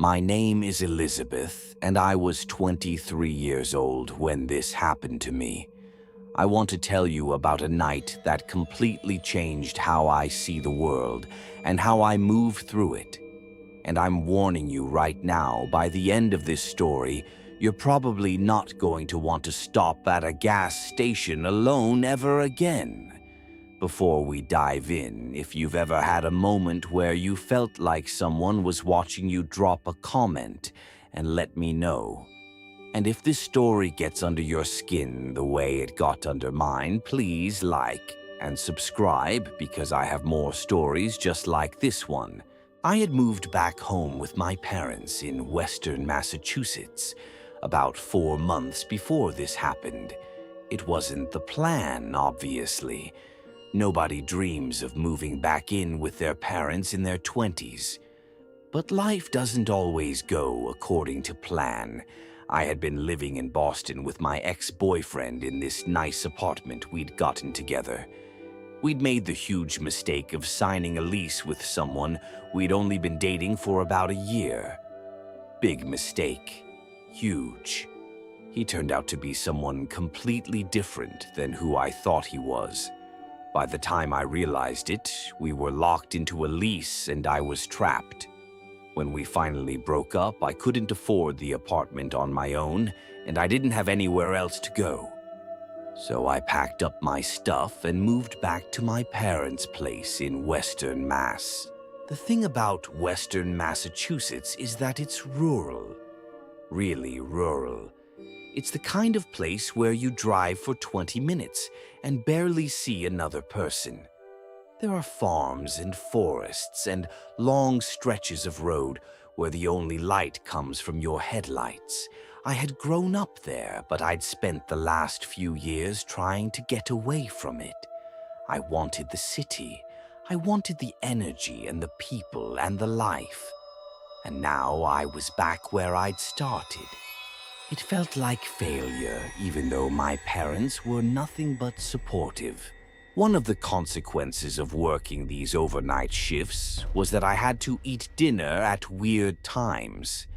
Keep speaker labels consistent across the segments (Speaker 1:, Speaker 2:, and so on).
Speaker 1: My name is Elizabeth, and I was 23 years old when this happened to me. I want to tell you about a night that completely changed how I see the world and how I move through it. And I'm warning you right now, by the end of this story, you're probably not going to want to stop at a gas station alone ever again. Before we dive in, if you've ever had a moment where you felt like someone was watching you, drop a comment and let me know. And if this story gets under your skin the way it got under mine, please like and subscribe because I have more stories just like this one. I had moved back home with my parents in Western Massachusetts about 4 months before this happened. It wasn't the plan, obviously. Nobody dreams of moving back in with their parents in their 20s. But life doesn't always go according to plan. I had been living in Boston with my ex-boyfriend in this nice apartment we'd gotten together. We'd made the huge mistake of signing a lease with someone we'd only been dating for about a year. Big mistake. Huge. He turned out to be someone completely different than who I thought he was. By the time I realized it, we were locked into a lease and I was trapped. When we finally broke up, I couldn't afford the apartment on my own, and I didn't have anywhere else to go. So I packed up my stuff and moved back to my parents' place in Western Mass. The thing about Western Massachusetts is that it's rural. Really rural. It's the kind of place where you drive for 20 minutes and barely see another person. There are farms and forests and long stretches of road where the only light comes from your headlights. I had grown up there, but I'd spent the last few years trying to get away from it. I wanted the city. I wanted the energy and the people and the life. And now I was back where I'd started. It felt like failure, even though my parents were nothing but supportive. One of the consequences of working these overnight shifts was that I had to eat dinner at weird times.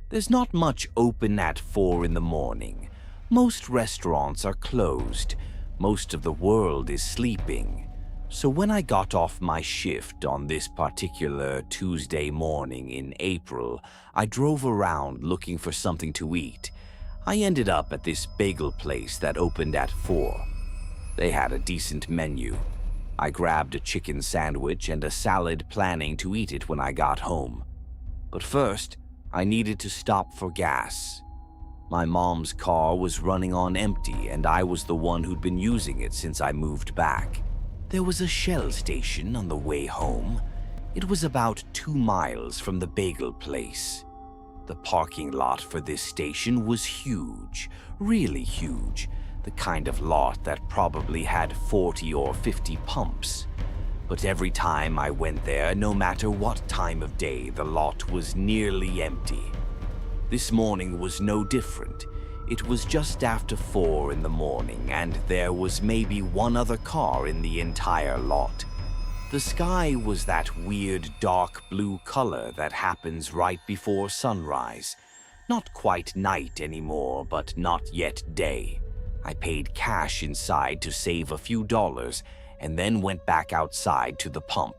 Speaker 1: There's not much open at 4 in the morning. Most restaurants are closed. Most of the world is sleeping. So when I got off my shift on this particular Tuesday morning in April, I drove around looking for something to eat. I ended up at this bagel place that opened at 4. They had a decent menu. I grabbed a chicken sandwich and a salad, planning to eat it when I got home. But first, I needed to stop for gas. My mom's car was running on empty, and I was the one who'd been using it since I moved back. There was a Shell station on the way home. It was about 2 miles from the bagel place. The parking lot for this station was huge, really huge, the kind of lot that probably had 40 or 50 pumps. But every time I went there, no matter what time of day, the lot was nearly empty. This morning was no different. It was just after 4 in the morning, and there was maybe one other car in the entire lot. The sky was that weird dark blue color that happens right before sunrise. Not quite night anymore, but not yet day. I paid cash inside to save a few dollars, and then went back outside to the pump.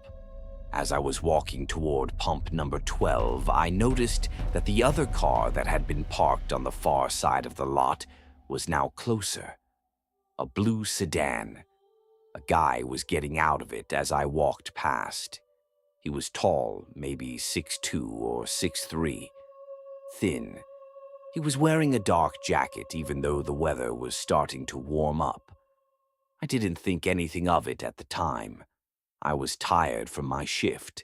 Speaker 1: As I was walking toward pump number 12, I noticed that the other car that had been parked on the far side of the lot was now closer. A blue sedan. A guy was getting out of it as I walked past. He was tall, maybe 6'2" or 6'3", thin. He was wearing a dark jacket even though the weather was starting to warm up. I didn't think anything of it at the time. I was tired from my shift.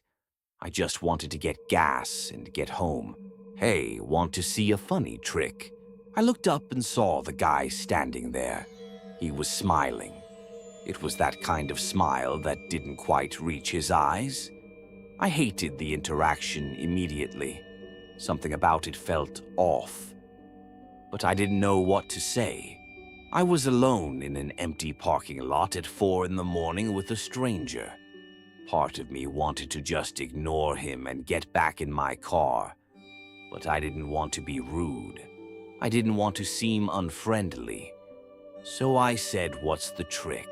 Speaker 1: I just wanted to get gas and get home. Hey, want to see a funny trick? I looked up and saw the guy standing there. He was smiling. It was that kind of smile that didn't quite reach his eyes. I hated the interaction immediately. Something about it felt off. But I didn't know what to say. I was alone in an empty parking lot at 4 in the morning with a stranger. Part of me wanted to just ignore him and get back in my car. but I didn't want to be rude. I didn't want to seem unfriendly. So I said, "What's the trick?"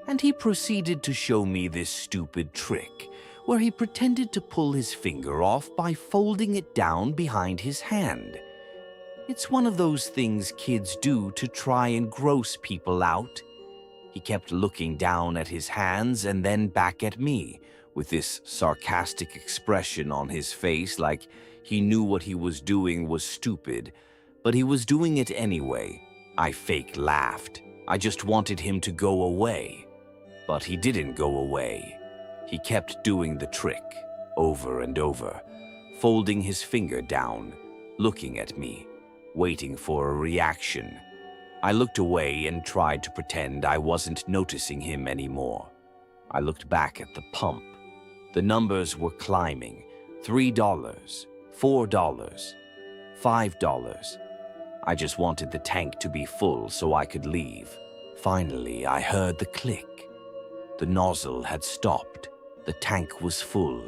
Speaker 1: And he proceeded to show me this stupid trick, where he pretended to pull his finger off by folding it down behind his hand. It's one of those things kids do to try and gross people out. He kept looking down at his hands and then back at me, with this sarcastic expression on his face like he knew what he was doing was stupid, but he was doing it anyway. I fake laughed. I just wanted him to go away. But he didn't go away. He kept doing the trick, over and over, folding his finger down, looking at me, waiting for a reaction. I looked away and tried to pretend I wasn't noticing him anymore. I looked back at the pump. The numbers were climbing. $3, $4, $5. I just wanted the tank to be full so I could leave. Finally, I heard the click. The nozzle had stopped. The tank was full.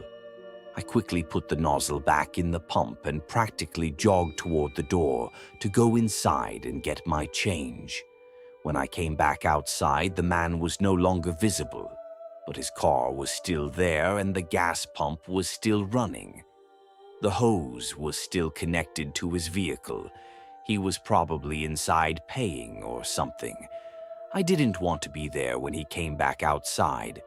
Speaker 1: I quickly put the nozzle back in the pump and practically jogged toward the door to go inside and get my change. When I came back outside, the man was no longer visible, but his car was still there and the gas pump was still running. The hose was still connected to his vehicle. He was probably inside paying or something. I didn't want to be there when he came back outside.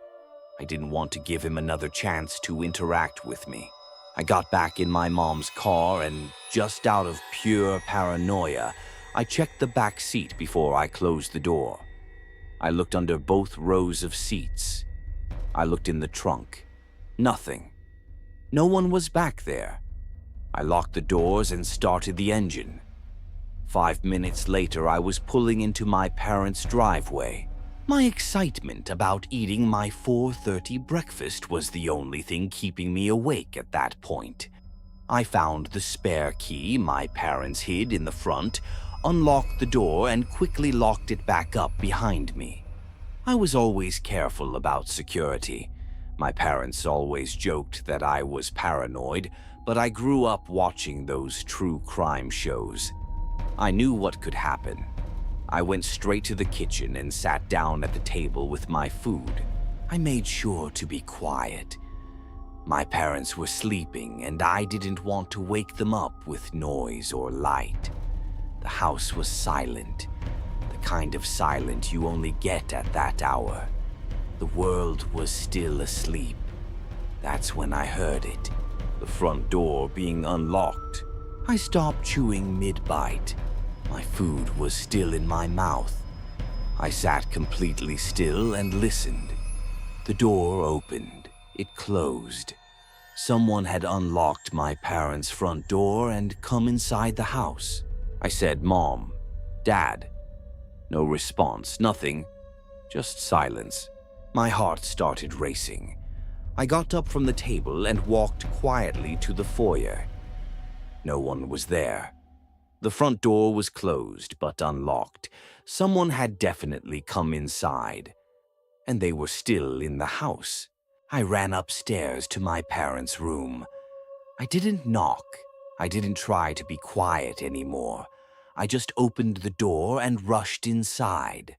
Speaker 1: I didn't want to give him another chance to interact with me. I got back in my mom's car and, just out of pure paranoia, I checked the back seat before I closed the door. I looked under both rows of seats. I looked in the trunk. Nothing. No one was back there. I locked the doors and started the engine. 5 minutes later, I was pulling into my parents' driveway. My excitement about eating my 4:30 breakfast was the only thing keeping me awake at that point. I found the spare key my parents hid in the front, unlocked the door, and quickly locked it back up behind me. I was always careful about security. My parents always joked that I was paranoid, but I grew up watching those true crime shows. I knew what could happen. I went straight to the kitchen and sat down at the table with my food. I made sure to be quiet. My parents were sleeping, and I didn't want to wake them up with noise or light. The house was silent, the kind of silent you only get at that hour. The world was still asleep. That's when I heard it, the front door being unlocked. I stopped chewing mid-bite. My food was still in my mouth. I sat completely still and listened. The door opened. It closed. Someone had unlocked my parents' front door and come inside the house. I said, "Mom, Dad." No response, nothing, just silence. My heart started racing. I got up from the table and walked quietly to the foyer. No one was there. The front door was closed but unlocked. Someone had definitely come inside, and they were still in the house. I ran upstairs to my parents' room. I didn't knock. I didn't try to be quiet anymore. I just opened the door and rushed inside.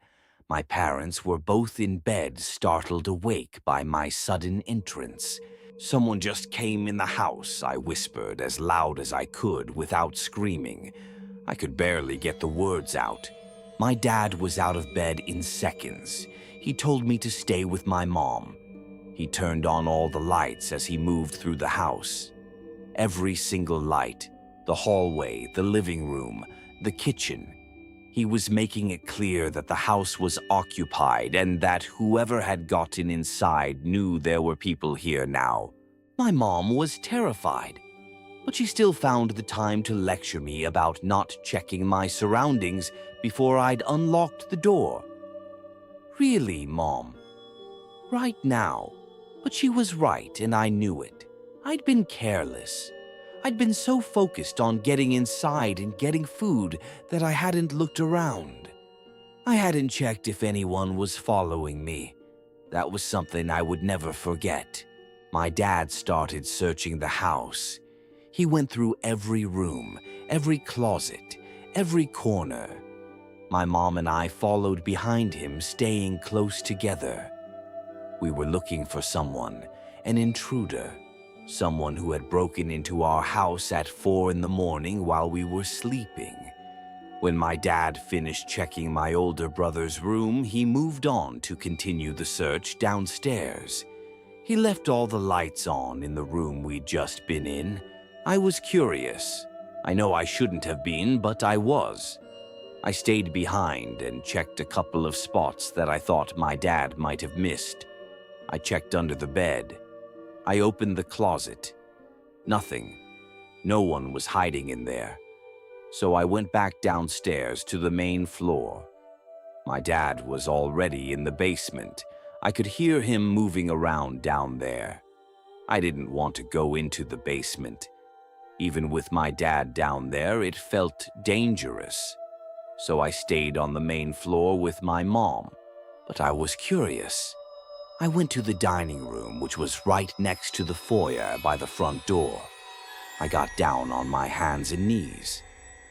Speaker 1: My parents were both in bed, startled awake by my sudden entrance. "Someone just came in the house," I whispered as loud as I could without screaming. I could barely get the words out. My dad was out of bed in seconds. He told me to stay with my mom. He turned on all the lights as he moved through the house. Every single light, the hallway, the living room, the kitchen. He was making it clear that the house was occupied and that whoever had gotten inside knew there were people here now. My mom was terrified, but she still found the time to lecture me about not checking my surroundings before I'd unlocked the door. "Really, Mom? Right now?" But she was right, and I knew it. I'd been careless. I'd been so focused on getting inside and getting food that I hadn't looked around. I hadn't checked if anyone was following me. That was something I would never forget. My dad started searching the house. He went through every room, every closet, every corner. My mom and I followed behind him, staying close together. We were looking for someone, an intruder, someone who had broken into our house at 4 in the morning while we were sleeping. When my dad finished checking my older brother's room, he moved on to continue the search downstairs. He left all the lights on in the room we'd just been in. I was curious. I know I shouldn't have been, but I was. I stayed behind and checked a couple of spots that I thought my dad might have missed. I checked under the bed. I opened the closet. Nothing. No one was hiding in there. So I went back downstairs to the main floor. My dad was already in the basement. I could hear him moving around down there. I didn't want to go into the basement. Even with my dad down there, it felt dangerous. So I stayed on the main floor with my mom. But I was curious. I went to the dining room, which was right next to the foyer by the front door. I got down on my hands and knees.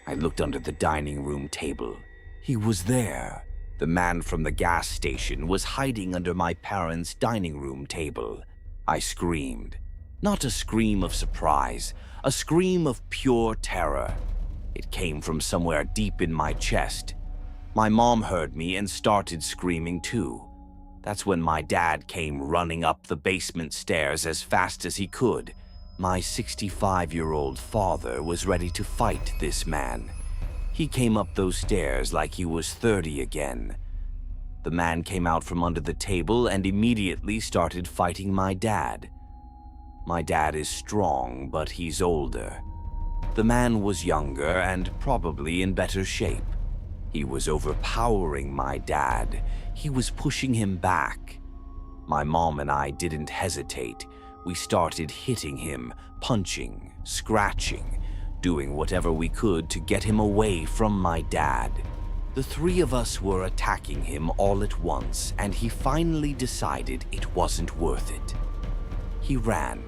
Speaker 1: I looked under the dining room table. He was there. The man from the gas station was hiding under my parents' dining room table. I screamed. Not a scream of surprise, a scream of pure terror. It came from somewhere deep in my chest. My mom heard me and started screaming too. That's when my dad came running up the basement stairs as fast as he could. My 65-year-old father was ready to fight this man. He came up those stairs like he was 30 again. The man came out from under the table and immediately started fighting my dad. My dad is strong, but he's older. The man was younger and probably in better shape. He was overpowering my dad. He was pushing him back. My mom and I didn't hesitate. We started hitting him, punching, scratching, doing whatever we could to get him away from my dad. The three of us were attacking him all at once, and he finally decided it wasn't worth it. He ran.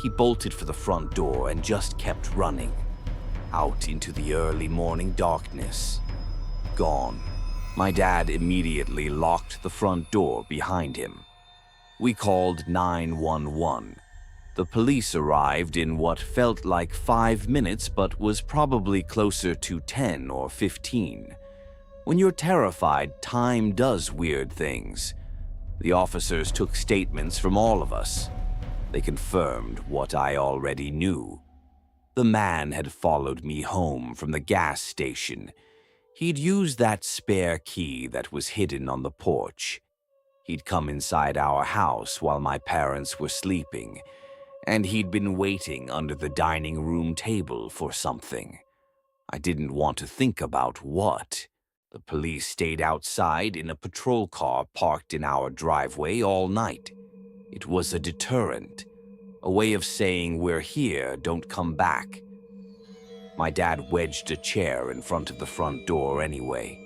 Speaker 1: He bolted for the front door and just kept running. Out into the early morning darkness. Gone. My dad immediately locked the front door behind him. We called 911. The police arrived in what felt like 5 minutes but was probably closer to 10 or 15. When you're terrified, time does weird things. The officers took statements from all of us. They confirmed what I already knew. The man had followed me home from the gas station. He'd used that spare key that was hidden on the porch. He'd come inside our house while my parents were sleeping, and he'd been waiting under the dining room table for something. I didn't want to think about what. The police stayed outside in a patrol car parked in our driveway all night. It was a deterrent, a way of saying we're here, don't come back. My dad wedged a chair in front of the front door anyway.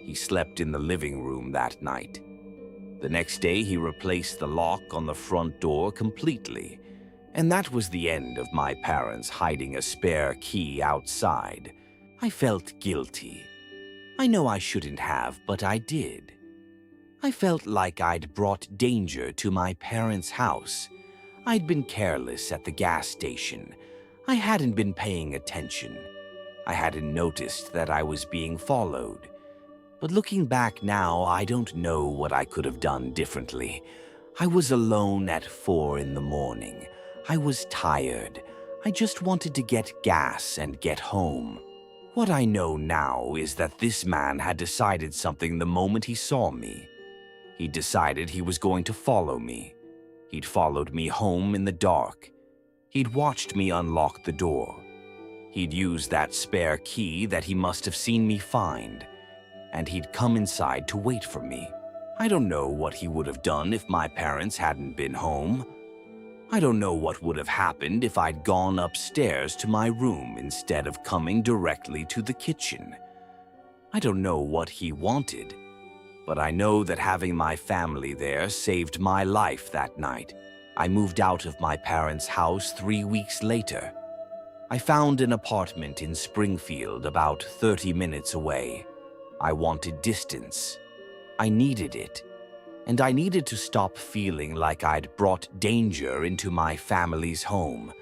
Speaker 1: He slept in the living room that night. The next day, he replaced the lock on the front door completely, and that was the end of my parents hiding a spare key outside. I felt guilty. I know I shouldn't have, but I did. I felt like I'd brought danger to my parents' house. I'd been careless at the gas station. I hadn't been paying attention. I hadn't noticed that I was being followed. But looking back now, I don't know what I could have done differently. I was alone at 4 in the morning. I was tired. I just wanted to get gas and get home. What I know now is that this man had decided something the moment he saw me. He decided he was going to follow me. He'd followed me home in the dark. He'd watched me unlock the door. He'd used that spare key that he must have seen me find, and he'd come inside to wait for me. I don't know what he would have done if my parents hadn't been home. I don't know what would have happened if I'd gone upstairs to my room instead of coming directly to the kitchen. I don't know what he wanted, but I know that having my family there saved my life that night. I moved out of my parents' house 3 weeks later. I found an apartment in Springfield about 30 minutes away. I wanted distance. I needed it. And I needed to stop feeling like I'd brought danger into my family's home.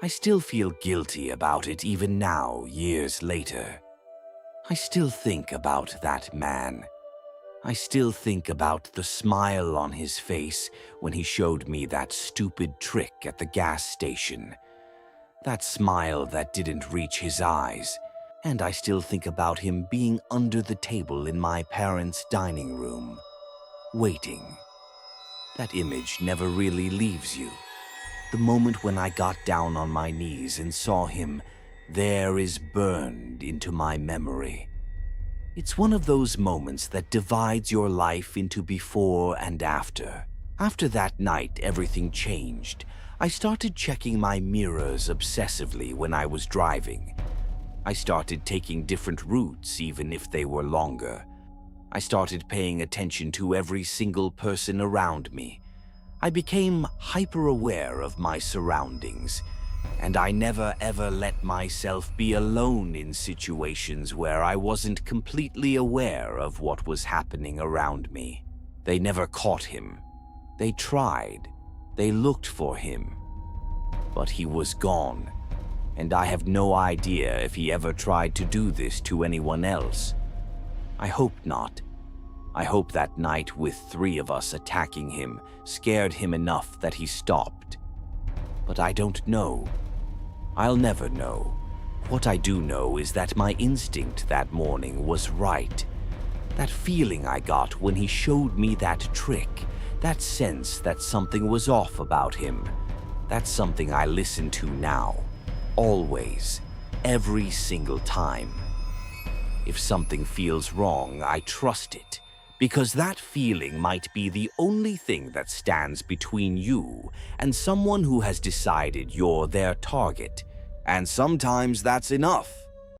Speaker 1: I still feel guilty about it even now, years later. I still think about that man. I still think about the smile on his face when he showed me that stupid trick at the gas station. That smile that didn't reach his eyes. And I still think about him being under the table in my parents' dining room, waiting. That image never really leaves you. The moment when I got down on my knees and saw him, there is burned into my memory. It's one of those moments that divides your life into before and after. After that night, everything changed. I started checking my mirrors obsessively when I was driving. I started taking different routes, even if they were longer. I started paying attention to every single person around me. I became hyper-aware of my surroundings, and I never ever let myself be alone in situations where I wasn't completely aware of what was happening around me. They never caught him. They tried. They looked for him. But he was gone, and I have no idea if he ever tried to do this to anyone else. I hope not. I hope that night with 3 of us attacking him scared him enough that he stopped. But I don't know. I'll never know. What I do know is that my instinct that morning was right. That feeling I got when he showed me that trick, that sense that something was off about him, that's something I listen to now. Always. Every single time. If something feels wrong, I trust it. Because that feeling might be the only thing that stands between you and someone who has decided you're their target. And sometimes that's enough.